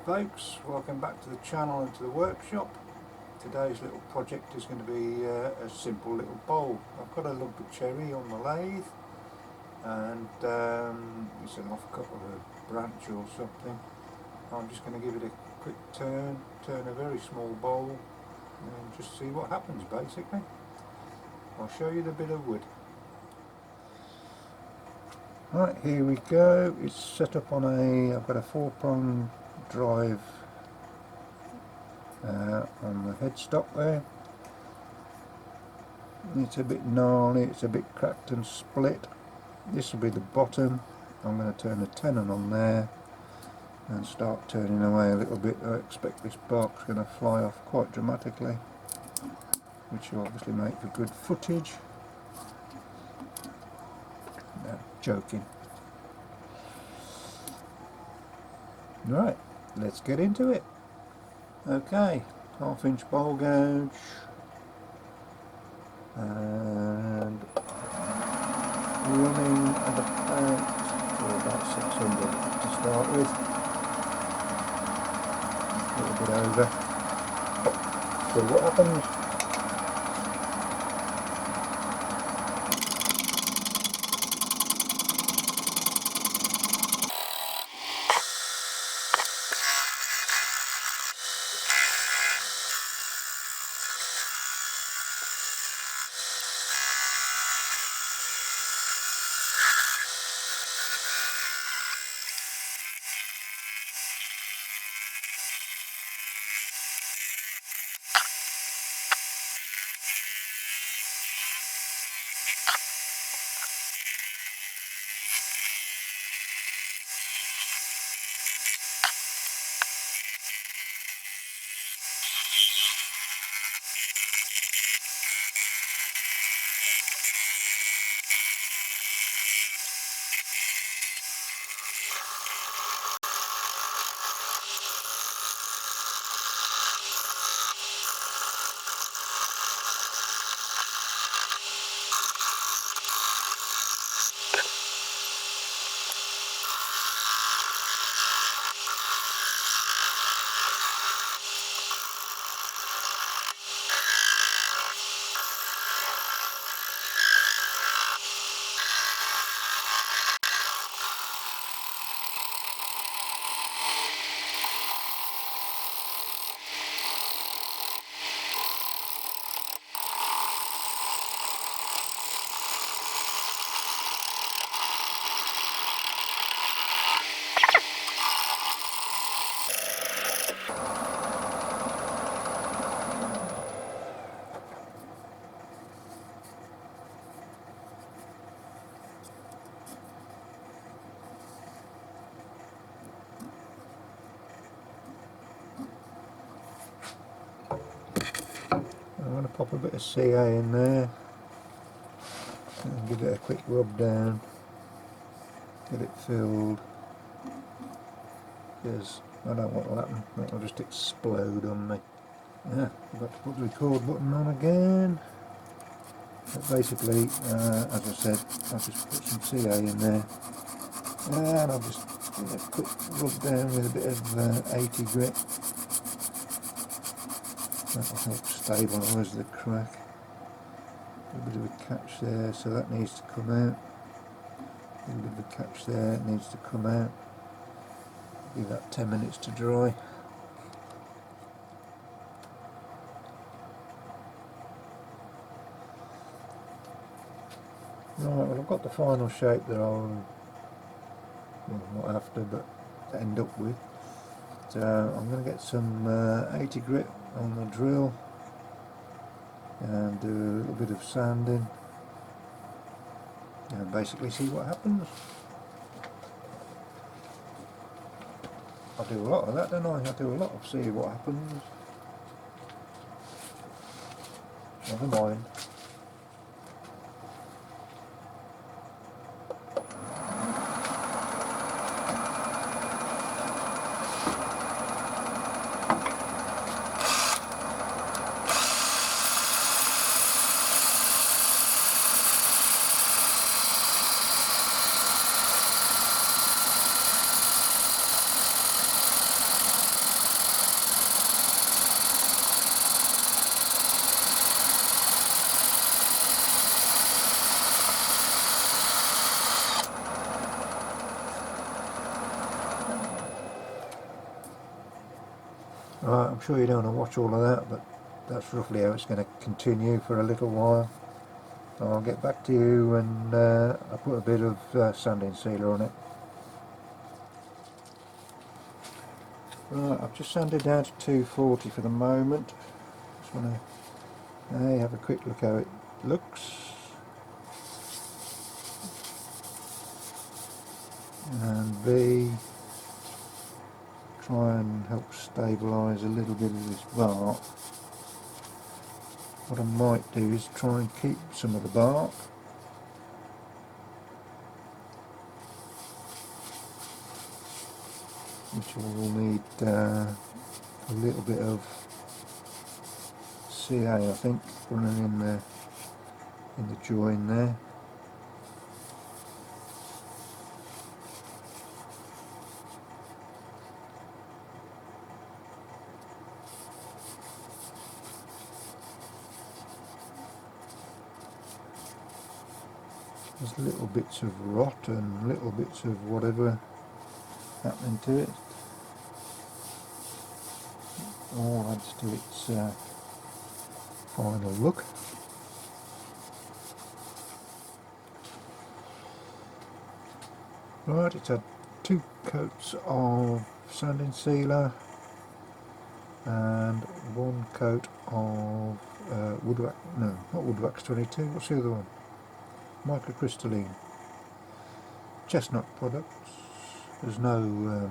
folks, welcome back to the channel and to the workshop. Today's little project is going to be a simple little bowl. I've got a lump of cherry on the lathe and it's an off-cut of a branch or something. I'm just going to give it a quick turn a very small bowl and just see what happens basically. I'll show you the bit of wood. Right, here we go. It's set up on I've got a 4-prong drive on the headstock there. It's a bit gnarly, it's a bit cracked and split. This will be the bottom. I'm going to turn the tenon on there and start turning away a little bit. I expect this bark's going to fly off quite dramatically, which will obviously make for good footage. No, joking. Right, let's get into it. Okay, 1/2-inch bowl gauge and running at about 600 to start with. A little bit over. So what happens? I'm going to pop a bit of CA in there and give it a quick rub down, get it filled, because I don't want to happen, it'll just explode on me. Yeah, I've got to put the record button on again. But basically, as I said, I'll just put some CA in there and I'll just give it a quick rub down with a bit of 80 grit. That'll help stabilise the crack. A bit of a catch there, so that needs to come out. A little bit of a catch there, it needs to come out. Give that 10 minutes to dry. Right, well I've got the final shape that I'll, well not after, but end up with. So I'm going to get some 80 grit on the drill and do a little bit of sanding and basically see what happens. I do a lot of that, don't I? I do a lot of see what happens. Never mind. Right, I'm sure you don't want to watch all of that, but that's roughly how it's going to continue for a little while. I'll get back to you when I put a bit of sanding sealer on it. Right, I've just sanded down to 240 for the moment. Just want to have a quick look how it looks. And B, try and help stabilise a little bit of this bark. What I might do is try and keep some of the bark, which will need a little bit of CA, I think, running in the join there. There's little bits of rot and little bits of whatever happening to it. All adds to its final look. Right, it's had 2 coats of sanding sealer and 1 coat of wood wax, no, not wood wax 22, what's the other one? Microcrystalline. Chestnut products. There's no,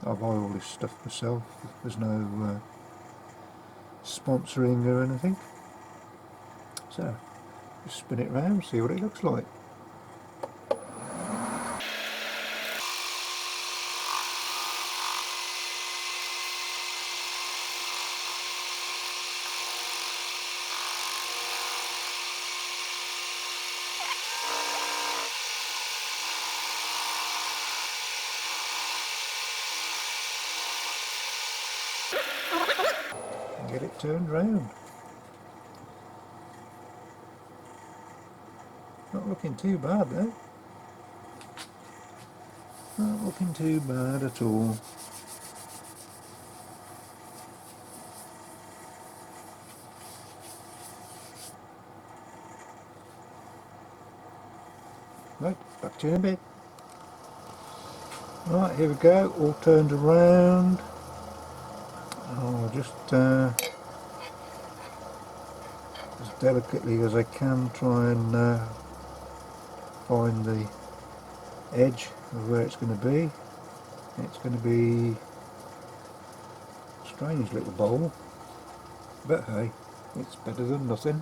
I buy all this stuff myself, there's no sponsoring or anything. So, just spin it round, see what it looks like. Get it turned round. Not looking too bad though. Not looking too bad at all. Right, back to you in a bit. Right, here we go, all turned around. I'll just as delicately as I can try and find the edge of where it's going to be. It's going to be a strange little bowl, but hey, it's better than nothing.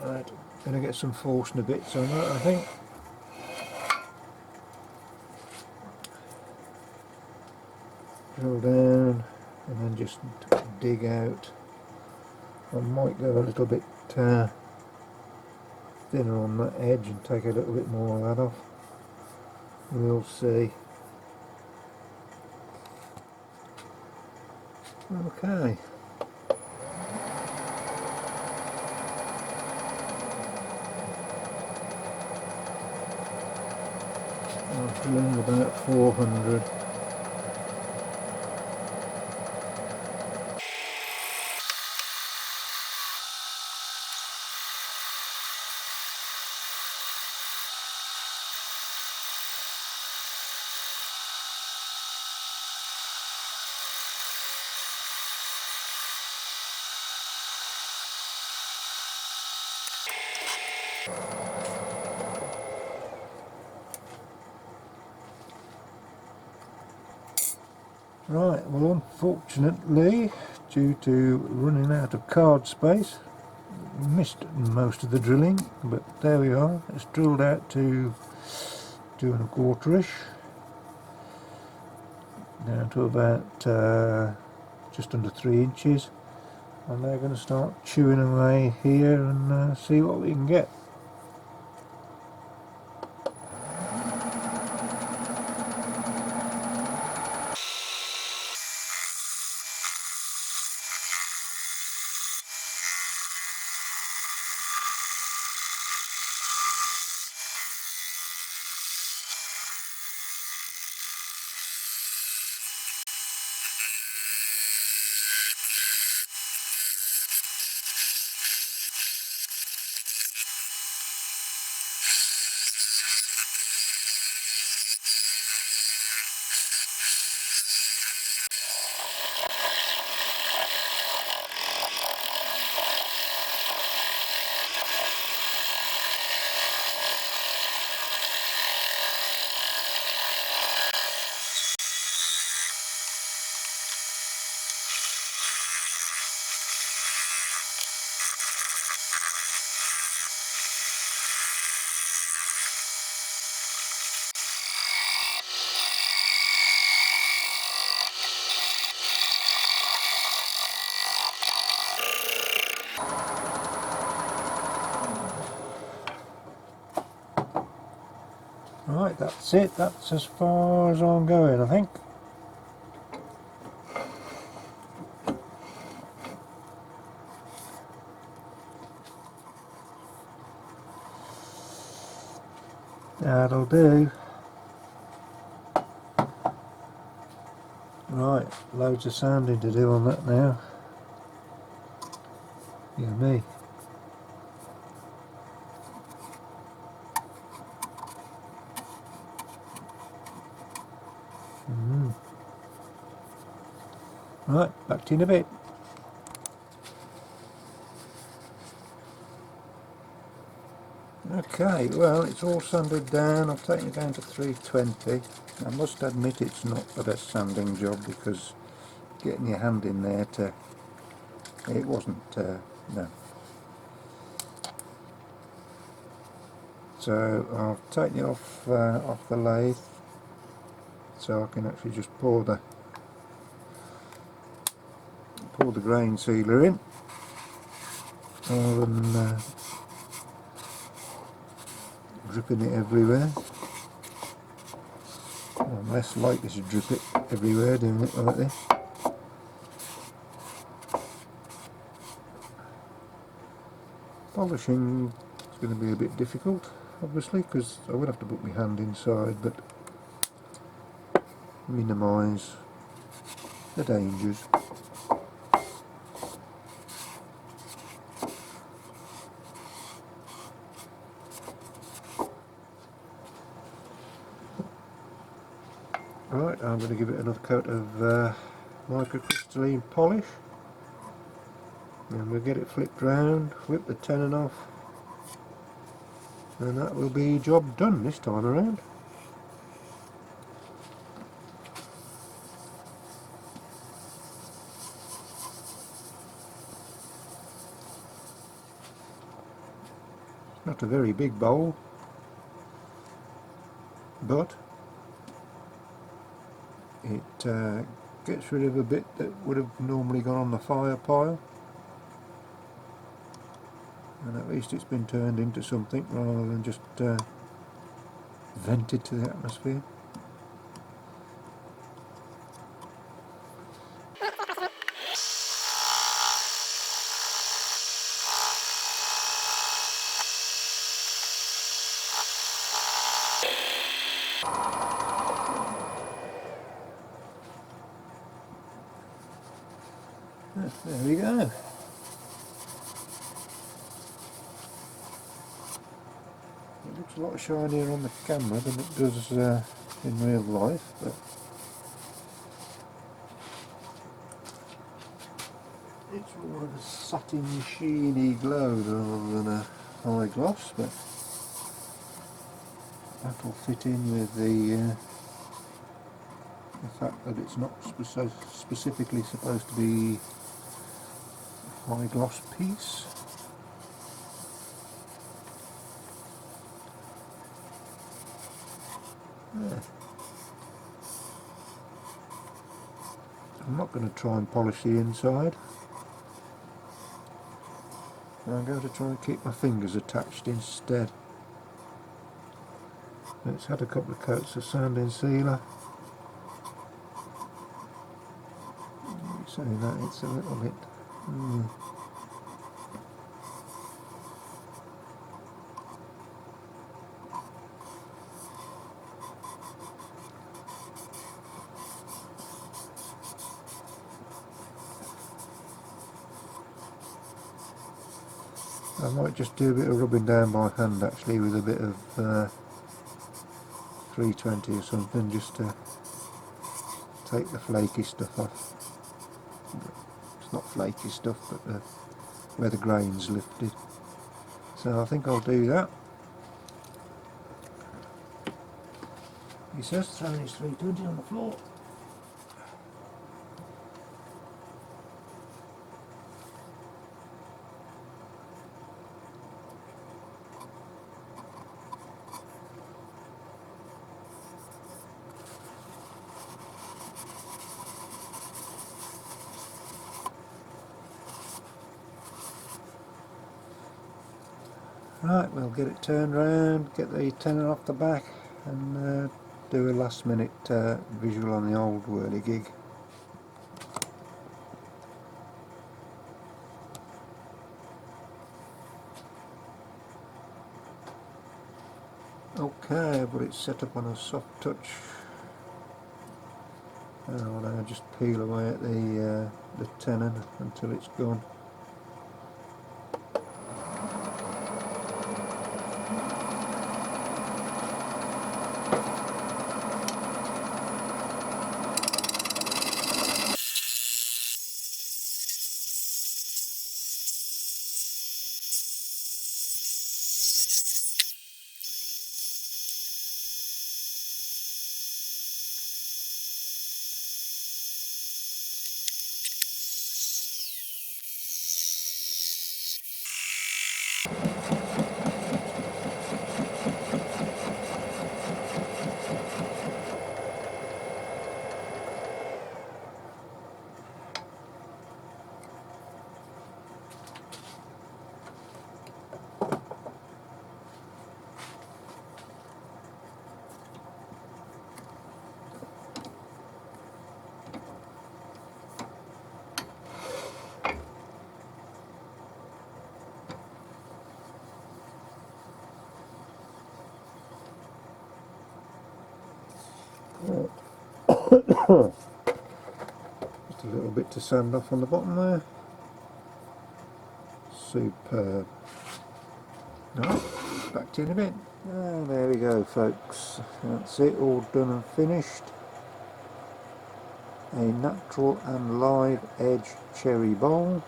Right, going to get some Forstner bits on that, I think. Drill down and then just dig out. I might go a little bit thinner on that edge and take a little bit more of that off. We'll see. Okay. I'm drilling about 400. Right, well unfortunately, due to running out of card space, missed most of the drilling, but there we are. It's drilled out to 2¼ down to about just under 3 inches, and they're going to start chewing away here and see what we can get. Right, that's it. That's as far as I'm going, I think. That'll do. Right, loads of sanding to do on that now. Yeah, me. Right, back to you in a bit. Okay, well, it's all sanded down. I've taken it down to 320. I must admit it's not the best sanding job because getting your hand in there it wasn't, no. So I've taken it off the lathe so I can actually just pour the grain sealer in rather than dripping it everywhere. I'm less likely to drip it everywhere doing it like this. Polishing is going to be a bit difficult, obviously, because I will have to put my hand inside, but minimise the dangers. Right, I'm going to give it another coat of microcrystalline polish, and we'll get it flipped round, whip the tenon off, and that will be job done this time around. Not a very big bowl, but it gets rid of a bit that would have normally gone on the fire pile, and at least it's been turned into something rather than just vented to the atmosphere. There we go. It looks a lot shinier on the camera than it does in real life, but it's more of a satin sheeny glow rather than a high gloss, but that'll fit in with the fact that it's not specifically supposed to be a high gloss piece. Yeah. I'm not going to try and polish the inside. I'm going to try and keep my fingers attached instead. It's had a couple of coats of sanding sealer. Saying that, it's a little bit... I might just do a bit of rubbing down by hand actually with a bit of 320 or something, just to take the flaky stuff off. It's not flaky stuff, but where the grain's lifted. So I think I'll do that. He says throwing his 320 on the floor. Right, we'll get it turned round, get the tenon off the back, and do a last minute visual on the old whirligig. Okay, but it's set up on a soft touch. I'll now just peel away at the tenon until it's gone. Just a little bit to sand off on the bottom there. Superb. Alright, back to you in a bit. And there we go, folks. That's it, all done and finished. A natural and live edge cherry bowl,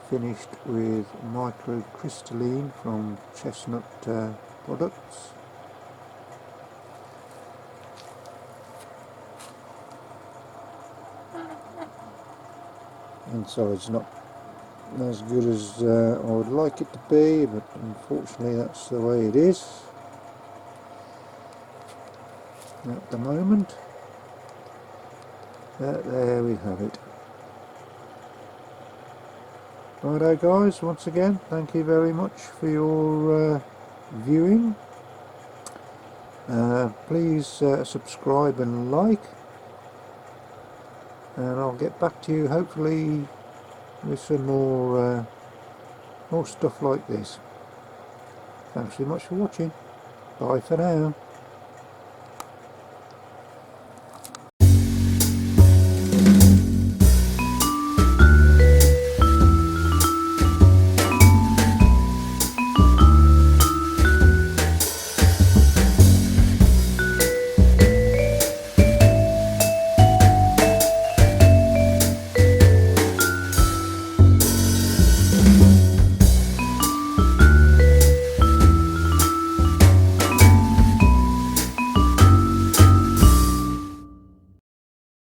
finished with microcrystalline from Chestnut Products. Inside's not as good as I would like it to be, but unfortunately that's the way it is at the moment. There we have it. Righto guys, once again thank you very much for your viewing. Please subscribe and like, and I'll get back to you hopefully with some more stuff like this. Thanks very much for watching. Bye for now.